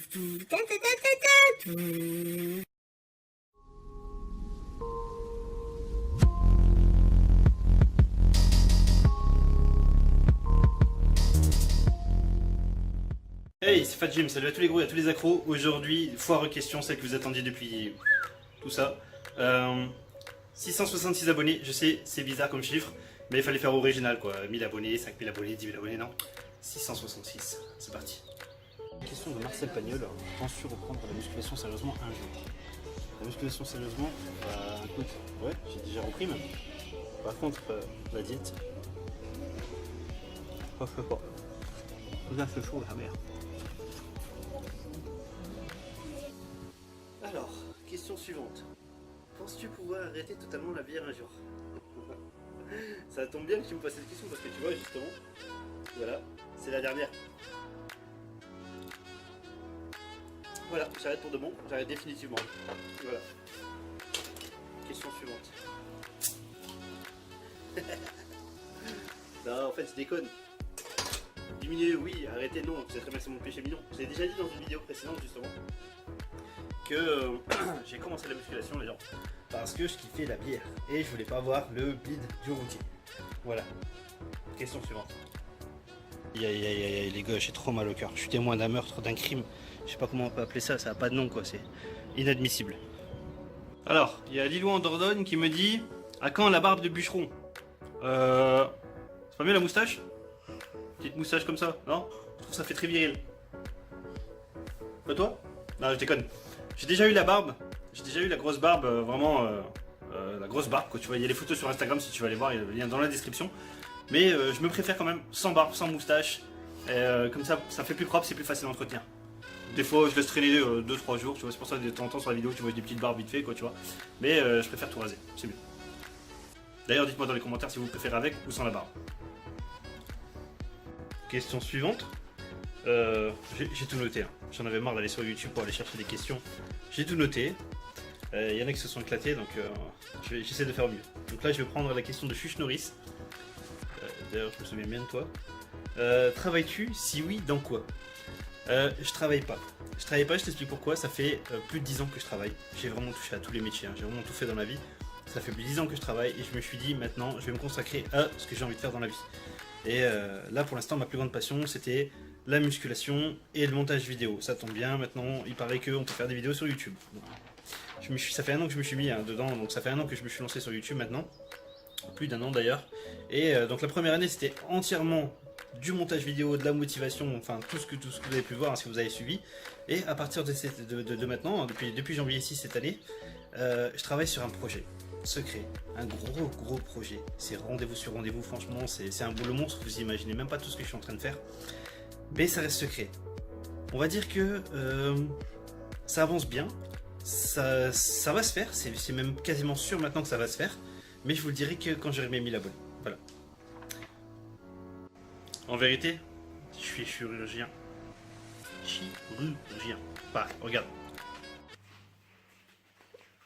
Hey, c'est Fat Jim, salut à tous les gros et à tous les accros. Aujourd'hui, foire question, celle que vous attendiez depuis tout ça. 666 abonnés, je sais, c'est bizarre comme chiffre, mais il fallait faire original quoi. 1000 abonnés, 5000 abonnés, 10 000 abonnés, non. 666, c'est parti. Question de Marcel Pagnol, penses-tu reprendre la musculation sérieusement un jour? La musculation sérieusement, bah écoute, ouais, j'ai déjà repris même. Par contre, la diète, pas fait pas. Là c'est chaud la merde. Alors, question suivante. Penses-tu pouvoir arrêter totalement la bière un jour? Ça tombe bien que tu me poses cette question parce que tu vois justement, voilà, c'est la dernière. Voilà, j'arrête pour de bon, j'arrête définitivement. Voilà. Question suivante. Non, en fait, je déconne. Diminuer, oui, arrêter, non, c'est très bien que c'est mon péché mignon. Je l'ai déjà dit dans une vidéo précédente justement. Que j'ai commencé la musculation les gens parce que je kiffais la bière et je voulais pas voir le bide du routier. Voilà. Question suivante. Aïe les gars, j'ai trop mal au cœur. Je suis témoin d'un meurtre, d'un crime. Je sais pas comment on peut appeler ça, ça a pas de nom quoi, c'est inadmissible. Alors, il y a Lilou en Dordogne qui me dit à quand la barbe de bûcheron? C'est pas mieux la moustache? Petite moustache comme ça, non? Je trouve ça fait très viril. Pas toi? Non, je déconne. J'ai déjà eu la barbe, j'ai déjà eu la grosse barbe, vraiment la grosse barbe, quoi. Tu vois, il y a les photos sur Instagram si tu veux aller voir, il y a le lien dans la description. Mais je me préfère quand même sans barbe, sans moustache, comme ça, ça fait plus propre, c'est plus facile à entretenir. Des fois, je laisse traîner 2-3 jours, tu vois, c'est pour ça que de temps en temps sur la vidéo, tu vois des petites barbes vite fait, quoi, tu vois. Mais je préfère tout raser, c'est mieux. D'ailleurs, dites-moi dans les commentaires si vous préférez avec ou sans la barbe. Question suivante. J'ai tout noté, hein. J'en avais marre d'aller sur YouTube pour aller chercher des questions. J'ai tout noté. Il y en a qui se sont éclatés, donc j'essaie de faire mieux. Donc là, je vais prendre la question de Chuch Norris. D'ailleurs, je me souviens bien de toi. Travailles-tu? Si oui, dans quoi? Je travaille pas. Je travaille pas, je t'explique pourquoi. Ça fait plus de 10 ans que je travaille. J'ai vraiment touché à tous les métiers, hein. J'ai vraiment tout fait dans la vie. Ça fait plus de 10 ans que je travaille et je me suis dit maintenant, je vais me consacrer à ce que j'ai envie de faire dans la vie. Et là, pour l'instant, ma plus grande passion, c'était la musculation et le montage vidéo. Ça tombe bien, maintenant il paraît qu'on peut faire des vidéos sur YouTube. Ça fait un an que je me suis mis dedans, donc ça fait un an que je me suis lancé sur YouTube maintenant. Plus d'un an d'ailleurs. Et donc la première année c'était entièrement du montage vidéo, de la motivation, enfin tout ce que vous avez pu voir, hein, si vous avez suivi. Et à partir de maintenant, hein, depuis janvier 6 cette année, je travaille sur un projet secret, un gros projet. C'est rendez-vous sur rendez-vous, franchement c'est un boulot monstre, vous imaginez même pas tout ce que je suis en train de faire. Mais ça reste secret. On va dire que ça avance bien, ça va se faire, c'est même quasiment sûr maintenant que ça va se faire, mais je vous le dirai que quand j'aurai mes 1000 abonnés. Voilà. En vérité, je suis chirurgien. Chirurgien. Bah, regarde.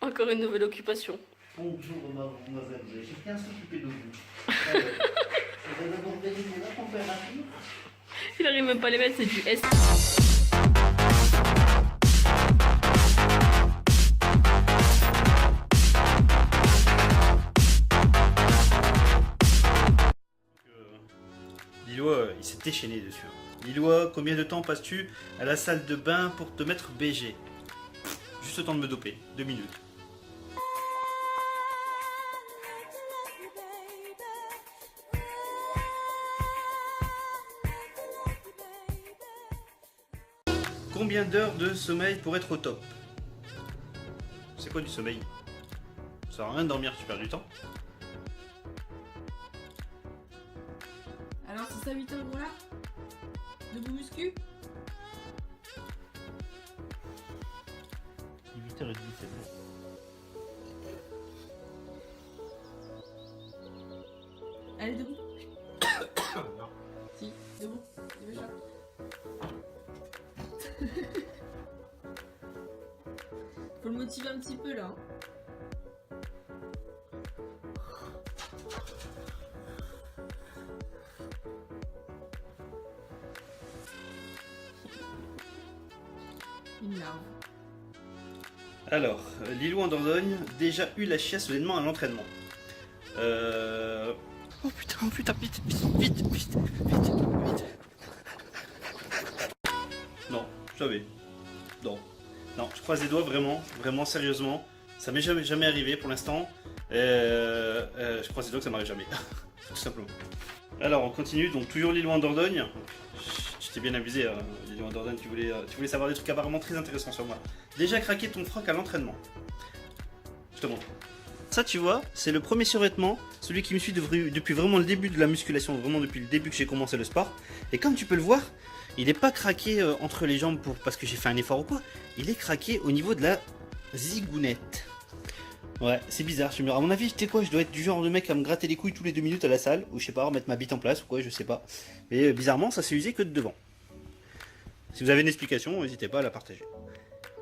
Encore une nouvelle occupation. Bonjour mademoiselle, j'ai bien s'occuper de vous. Alors, vous allez d'abord vérifier la température. Il arrive même pas à les mettre, c'est du S. Lillois, il s'est déchaîné dessus. Lillois, combien de temps passes-tu à la salle de bain pour te mettre BG? Juste le temps de me doper, 2 minutes. Combien d'heures de sommeil pour être au top? C'est quoi du sommeil? Ça sert à rien de dormir, tu perds du temps. Alors c'est ça 8 heures voilà? Debout muscu? 8h30 c'est bon. Allez debout. Non. Si, debout. Déjà. Faut le motiver un petit peu là. Hein. Une larve. Alors, Lilou en Dordogne, déjà eu la chiasse soudainement à l'entraînement. Oh putain, vite. Non, jamais. Non, je croise les doigts vraiment sérieusement. Ça m'est jamais arrivé pour l'instant. Je croise les doigts que ça m'arrive jamais. Tout simplement. Alors, on continue, donc toujours Lilou en Dordogne. Je t'ai bien abusé, hein, Lilou en Dordogne, tu voulais savoir des trucs apparemment très intéressants sur moi. Déjà craqué ton froc à l'entraînement. Je te montre. Ça, tu vois, c'est le premier survêtement, celui qui me suit depuis vraiment le début de la musculation, vraiment depuis le début que j'ai commencé le sport. Et comme tu peux le voir, il n'est pas craqué entre les jambes parce que j'ai fait un effort ou quoi. Il est craqué au niveau de la zigounette. Ouais, c'est bizarre. À mon avis, tu sais quoi, je dois être du genre de mec à me gratter les couilles tous les 2 minutes à la salle, ou je sais pas, remettre ma bite en place ou quoi, je sais pas. Mais bizarrement, ça s'est usé que de devant. Si vous avez une explication, n'hésitez pas à la partager.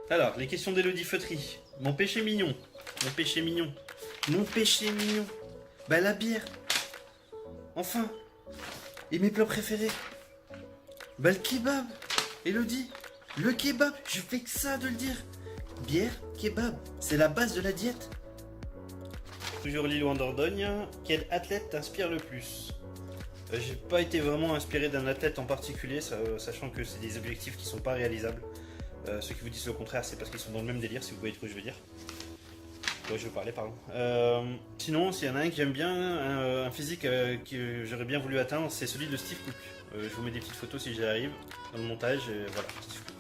Alors, les questions d'Elodie Feutry. Mon péché mignon. Bah la bière. Enfin. Et mes plats préférés. Bah le kebab. Elodie. Le kebab. Je fais que ça de le dire. Bière, kebab. C'est la base de la diète. Toujours Lilou en Dordogne. Quel athlète t'inspire le plus? J'ai pas été vraiment inspiré d'un athlète en particulier, sachant que c'est des objectifs qui sont pas réalisables. Ceux qui vous disent le contraire, c'est parce qu'ils sont dans le même délire, si vous voyez de quoi je veux dire. Ouais, je veux parler, pardon. Sinon, s'il y en a un que j'aime bien, un physique que j'aurais bien voulu atteindre, c'est celui de Steve Cook. Je vous mets des petites photos si j'y arrive dans le montage. Voilà, Steve Cook.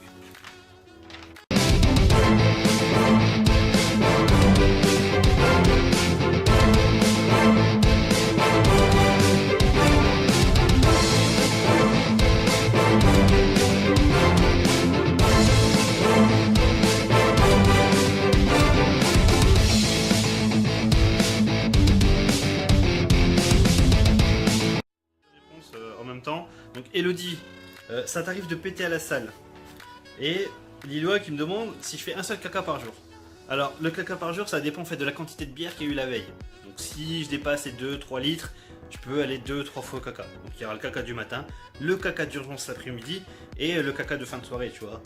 En même temps. Donc Elodie, ça t'arrive de péter à la salle. Et Liloa qui me demande si je fais un seul caca par jour. Alors le caca par jour, ça dépend en fait de la quantité de bière qu'il y a eu la veille. Donc si je dépasse les 2-3 litres, je peux aller 2-3 fois au caca. Donc il y aura le caca du matin, le caca d'urgence l'après-midi et le caca de fin de soirée, tu vois.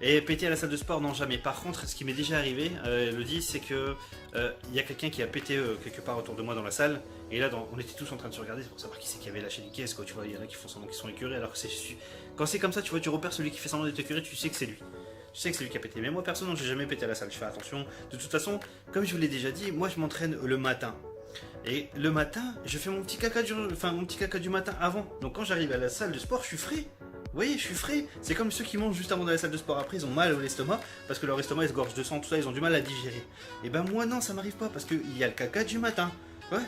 Et péter à la salle de sport, non jamais. Par contre, ce qui m'est déjà arrivé, Elodie, c'est que il y a quelqu'un qui a pété quelque part autour de moi dans la salle. Et là, on était tous en train de se regarder pour savoir qui c'est qui avait lâché les caisses, quoi. Tu vois, il y en a qui font semblant qu'ils sont écœurés, alors que quand c'est comme ça, tu vois, tu repères celui qui fait semblant d'être écœuré, tu sais que c'est lui. Tu sais que c'est lui qui a pété. Mais moi, personnellement, j'ai jamais pété à la salle. Je fais attention. De toute façon, comme je vous l'ai déjà dit, moi, je m'entraîne le matin. Et le matin, je fais mon petit caca du matin avant. Donc quand j'arrive à la salle de sport, je suis frais. Vous voyez, je suis frais. C'est comme ceux qui mangent juste avant d'aller à la salle de sport. Après, ils ont mal à l'estomac parce que leur estomac, il se gorge de sang, tout ça, ils ont du mal à digérer. Et ben moi, non, ça m'arrive pas parce qu'il y a le caca du matin. Ouais,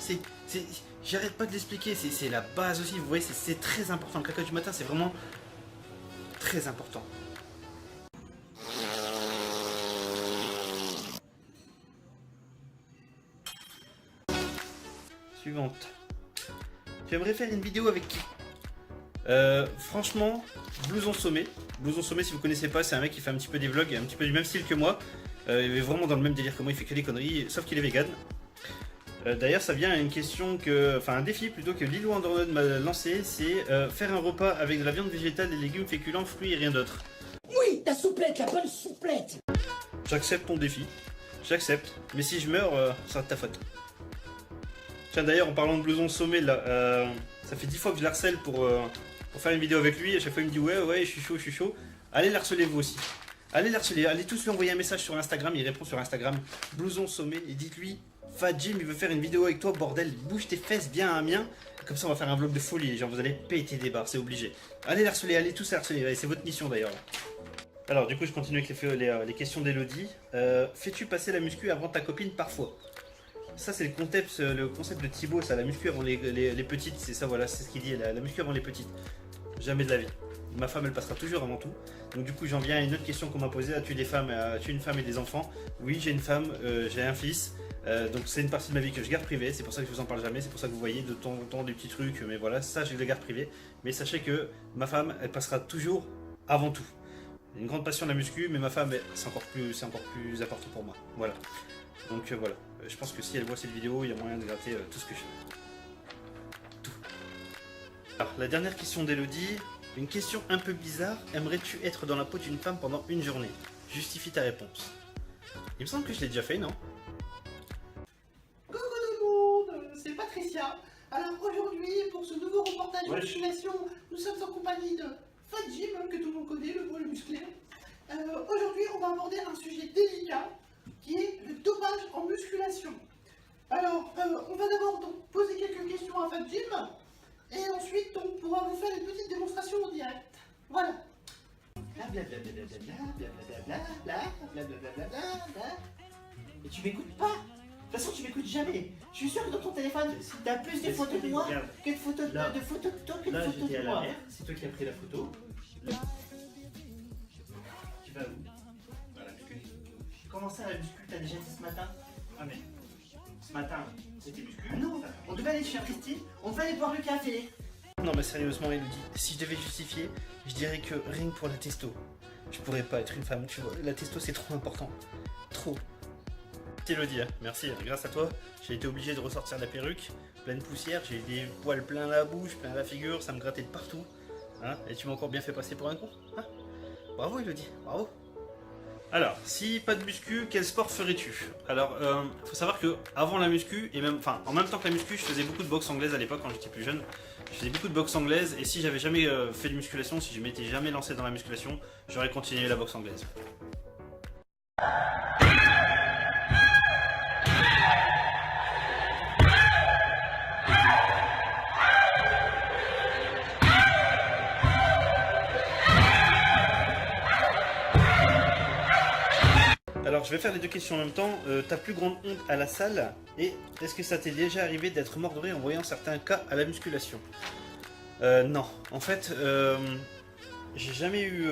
j'arrête pas de l'expliquer. C'est la base aussi. Vous voyez, c'est très important. Le caca du matin, c'est vraiment très important. Suivante. Tu aimerais faire une vidéo avec qui? Franchement, Blouson Sommet. Blouson Sommet, si vous connaissez pas, c'est un mec qui fait un petit peu des vlogs, un petit peu du même style que moi. Il est vraiment dans le même délire que moi, il fait que des conneries, sauf qu'il est vegan. D'ailleurs, ça vient à une question un défi plutôt que Lilou en Dordogne m'a lancé, c'est faire un repas avec de la viande végétale, des légumes, féculents, fruits et rien d'autre. Oui, ta souplette, la bonne souplette. J'accepte ton défi, j'accepte. Mais si je meurs, ça sera de ta faute. Tiens, d'ailleurs, en parlant de Blouson Sommet, là, ça fait 10 fois que je l'harcèle pour faire une vidéo avec lui. À chaque fois, il me dit ouais, je suis chaud. Allez l'harceler vous aussi. Allez l'harceler, allez tous lui envoyer un message sur Instagram. Il répond sur Instagram, Blouson Sommet, et dites-lui, Fadjim, il veut faire une vidéo avec toi, bordel, bouge tes fesses bien à un mien. Comme ça, on va faire un vlog de folie, les gens, vous allez péter des barres, c'est obligé. Allez l'harceler, allez tous harceler, c'est votre mission d'ailleurs. Alors, du coup, je continue avec les questions d'Elodie. Fais-tu passer la muscu avant ta copine parfois? Ça, c'est le concept de Thibaut, ça, la muscu avant les petites, c'est ça, voilà, c'est ce qu'il dit, la muscu avant les petites. Jamais de la vie. Ma femme, elle passera toujours avant tout. Donc du coup, j'en viens à une autre question qu'on m'a posée. As-tu une femme et des enfants? Oui, j'ai une femme, j'ai un fils. Donc c'est une partie de ma vie que je garde privée. C'est pour ça que je vous en parle jamais. C'est pour ça que vous voyez de temps en temps des petits trucs. Mais voilà, ça, je le garde privé. Mais sachez que ma femme, elle passera toujours avant tout. J'ai une grande passion de la muscu, mais ma femme, c'est encore plus important pour moi. Voilà. Donc voilà. Je pense que si elle voit cette vidéo, il y a moyen de gratter tout ce que je fais. Tout. Alors, la dernière question d'Elodie. Une question un peu bizarre, aimerais-tu être dans la peau d'une femme pendant une journée? Justifie ta réponse. Il me semble que je l'ai déjà fait, non? Coucou tout le monde, c'est Patricia. Alors aujourd'hui, pour ce nouveau reportage de musculation, nous sommes en compagnie de Fat Jim, que tout le monde connaît, le beau musclé. Aujourd'hui, on va aborder un sujet délicat, qui est le dopage en musculation. Alors, on va d'abord donc poser quelques questions à Fat Jim, et ensuite on pourra vous faire une petite démonstration en direct. Voilà. Et tu m'écoutes pas? De toute façon, tu m'écoutes jamais. Je suis sûr que dans ton téléphone, t'as plus de photos de moi que de photos de toi que de photos de moi. C'est toi qui as pris la photo. Tu vas où? Voilà, Comment ça, la muscu, t'as déjà dit ce matin? Ah mais, ce matin, c'était muscu. Ah non, on devait aller chez Christine, on devait aller boire le café. Non mais sérieusement Elodie, si je devais justifier, je dirais que rien que pour la testo, je pourrais pas être une femme, tu vois. La testo c'est trop important. Trop. Elodie, hein. Merci, grâce à toi, j'ai été obligé de ressortir la perruque, pleine de poussière, j'ai eu des poils plein la bouche, plein la figure, ça me grattait de partout. Hein, et tu m'as encore bien fait passer pour un con. Hein, bravo Elodie, bravo. Alors, si pas de muscu, quel sport ferais-tu? Alors, faut savoir que avant la muscu, et même, enfin, en même temps que la muscu, je faisais beaucoup de boxe anglaise à l'époque quand j'étais plus jeune. Je faisais beaucoup de boxe anglaise, et si j'avais jamais fait de musculation, si je m'étais jamais lancé dans la musculation, j'aurais continué la boxe anglaise. Alors je vais faire les deux questions en même temps. Ta plus grande honte à la salle et est-ce que ça t'est déjà arrivé d'être mort de rire en voyant certains cas à la musculation? Non, en fait, j'ai jamais eu,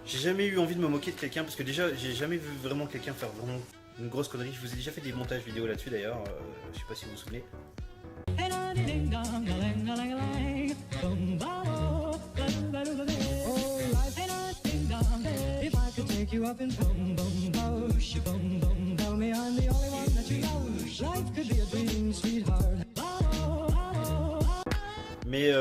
j'ai jamais eu envie de me moquer de quelqu'un parce que déjà j'ai jamais vu vraiment quelqu'un faire vraiment une grosse connerie. Je vous ai déjà fait des montages vidéo là-dessus d'ailleurs. Je sais pas si vous vous souvenez. Mais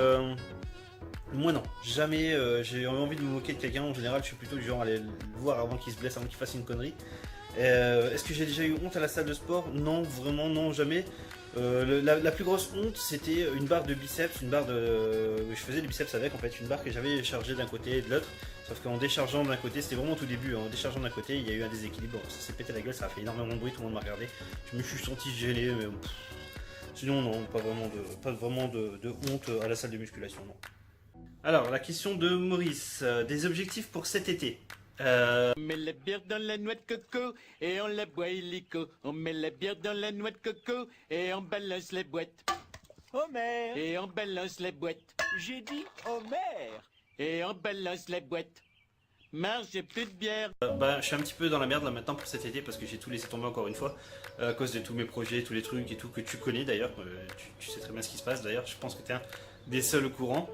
moi non, jamais j'ai envie de me moquer de quelqu'un. En général, je suis plutôt du genre à aller le voir avant qu'il se blesse, avant qu'il fasse une connerie. Est-ce que j'ai déjà eu honte à la salle de sport? Non, vraiment non, jamais. La plus grosse honte, c'était une barre de biceps, une barre de... Je faisais des biceps avec, en fait, une barre que j'avais chargée d'un côté et de l'autre. Sauf qu'en déchargeant d'un côté, c'était vraiment au tout début, hein, en déchargeant d'un côté, il y a eu un déséquilibre, ça s'est pété la gueule, ça a fait énormément de bruit, tout le monde m'a regardé. Je me suis senti gêné, mais sinon non, pas vraiment de honte à la salle de musculation, non. Alors, la question de Maurice, des objectifs pour cet été. On met la bière dans la noix de coco et on la boit illico. On met la bière dans la noix de coco et on balance les boîtes. Homer. Et on balance les boîtes. J'ai dit Homer. Et on balance les boîtes. Marche, j'ai plus de bière. Je suis un petit peu dans la merde là maintenant pour cet été parce que j'ai tout laissé tomber encore une fois à cause de tous mes projets, tous les trucs et tout que tu connais d'ailleurs. Tu sais très bien ce qui se passe d'ailleurs, je pense que tu es un des seuls au courant.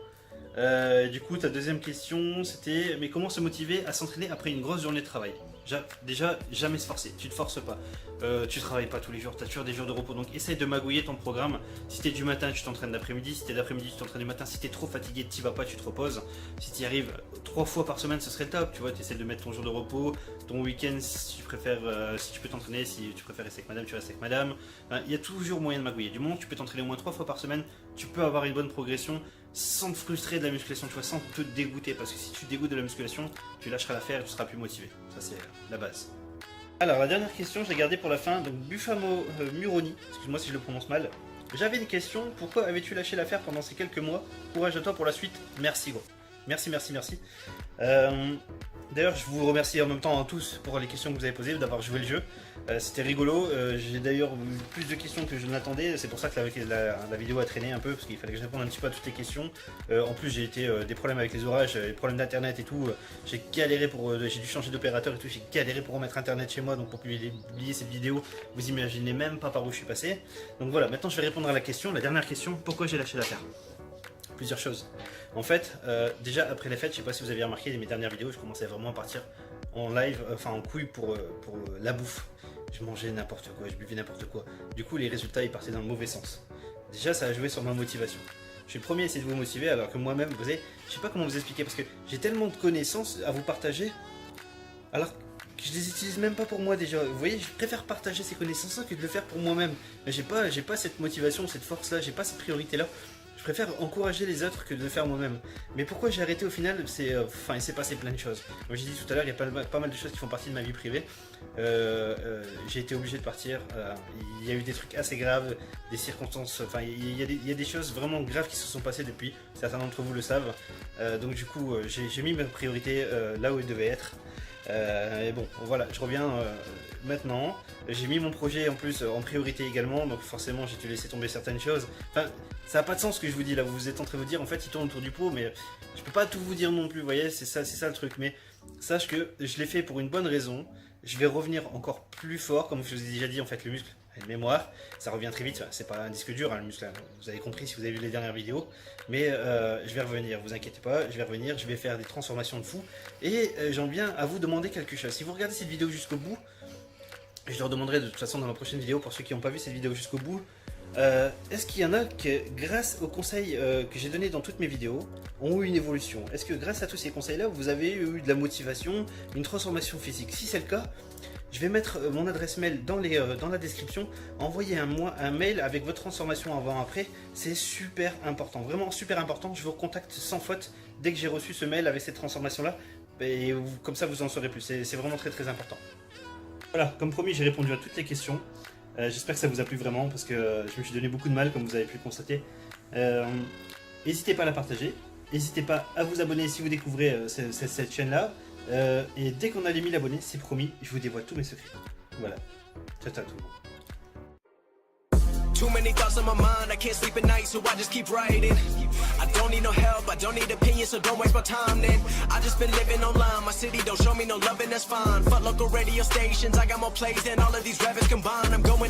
Du coup, ta deuxième question, c'était mais comment se motiver à s'entraîner après une grosse journée de travail? Déjà, jamais se forcer, tu te forces pas. Tu travailles pas tous les jours, tu as toujours des jours de repos, donc essaye de magouiller ton programme. Si t'es du matin, tu t'entraînes d'après-midi, si t'es d'après-midi, tu t'entraînes du matin. Si t'es trop fatigué, t'y vas pas, tu te reposes. Si t'y arrives 3 fois par semaine, ce serait top, tu vois, tu essaies de mettre ton jour de repos, ton week-end, si tu préfères, si tu peux t'entraîner, si tu préfères rester avec madame, tu restes avec madame. Il y a toujours moyen de magouiller. Du moment que tu peux t'entraîner au moins 3 fois par semaine, tu peux avoir une bonne progression sans te frustrer de la musculation, tu vois, sans te dégoûter, parce que si tu te dégoûtes de la musculation, tu lâcheras l'affaire et tu seras plus motivé. Ça c'est la base. Alors la dernière question, je l'ai gardée pour la fin, donc Buffamo Muroni, excuse-moi si je le prononce mal. J'avais une question, pourquoi avais-tu lâché l'affaire pendant ces quelques mois? Courage à toi pour la suite, merci gros. Merci. D'ailleurs, je vous remercie en même temps à tous pour les questions que vous avez posées, d'avoir joué le jeu. C'était rigolo. J'ai d'ailleurs eu plus de questions que je n'attendais. C'est pour ça que la vidéo a traîné un peu, parce qu'il fallait que je réponde un petit peu à toutes les questions. En plus, j'ai des problèmes avec les orages, des problèmes d'internet et tout. J'ai galéré j'ai dû changer d'opérateur et tout. J'ai galéré pour remettre internet chez moi, donc pour publier cette vidéo, vous imaginez même pas par où je suis passé. Donc voilà, maintenant je vais répondre à la question. La dernière question, pourquoi j'ai lâché l'affaire? Plusieurs choses. En fait, déjà après les fêtes, je sais pas si vous avez remarqué dans mes dernières vidéos, je commençais vraiment à partir en live, enfin en couille pour la bouffe. Je mangeais n'importe quoi, je buvais n'importe quoi. Du coup, les résultats ils partaient dans le mauvais sens. Déjà, ça a joué sur ma motivation. Je suis le premier à essayer de vous motiver alors que moi-même, vous savez, je sais pas comment vous expliquer parce que j'ai tellement de connaissances à vous partager alors que je les utilise même pas pour moi déjà. Vous voyez, je préfère partager ces connaissances-là que de le faire pour moi-même. Mais j'ai pas cette motivation, cette force-là, j'ai pas cette priorité-là. Je préfère encourager les autres que de le faire moi-même. Mais pourquoi j'ai arrêté au final, c'est, il s'est passé plein de choses. Comme j'ai dit tout à l'heure, il y a pas mal de choses qui font partie de ma vie privée. J'ai été obligé de partir. Il y a eu des trucs assez graves, des circonstances. Enfin, il y a des choses vraiment graves qui se sont passées depuis. Certains d'entre vous le savent. Donc du coup, j'ai mis mes priorités là où elles devaient être. Et bon, voilà, je reviens maintenant. J'ai mis mon projet en plus en priorité également, donc forcément j'ai dû laisser tomber certaines choses. Enfin, ça n'a pas de sens ce que je vous dis là, vous êtes en train de vous dire en fait il tourne autour du pot, mais je peux pas tout vous dire non plus, vous voyez, c'est ça le truc. Mais sache que je l'ai fait pour une bonne raison, je vais revenir encore plus fort, comme je vous ai déjà dit, en fait le muscle a une mémoire, ça revient très vite, c'est pas un disque dur hein, le muscle, vous avez compris si vous avez vu les dernières vidéos, mais je vais revenir, vous inquiétez pas, je vais revenir, je vais faire des transformations de fou, et j'en viens à vous demander quelque chose. Si vous regardez cette vidéo jusqu'au bout, je leur demanderai de toute façon dans ma prochaine vidéo, pour ceux qui n'ont pas vu cette vidéo jusqu'au bout, est-ce qu'il y en a qui, grâce aux conseils que j'ai donnés dans toutes mes vidéos, ont eu une évolution? Est-ce que grâce à tous ces conseils-là, vous avez eu de la motivation, une transformation physique? Si c'est le cas, je vais mettre mon adresse mail dans la description. Envoyez un mail avec votre transformation avant-après. C'est super important, vraiment super important. Je vous recontacte sans faute dès que j'ai reçu ce mail avec cette transformation-là. Et comme ça, vous en saurez plus. C'est vraiment très très important. Voilà, comme promis, j'ai répondu à toutes les questions. J'espère que ça vous a plu vraiment parce que je me suis donné beaucoup de mal, comme vous avez pu le constater. N'hésitez pas à la partager. N'hésitez pas à vous abonner si vous découvrez cette chaîne-là. Et dès qu'on a les 1000 abonnés, c'est promis, je vous dévoile tous mes secrets. Voilà. Ciao, ciao tout le monde. Too many thoughts on my mind, I can't sleep at night, so I just keep writing. I don't need no help, I don't need opinions, so don't waste my time then. I just been living online, my city don't show me no love and that's fine. Fuck local radio stations, I got more plays than all of these rappers combined. I'm going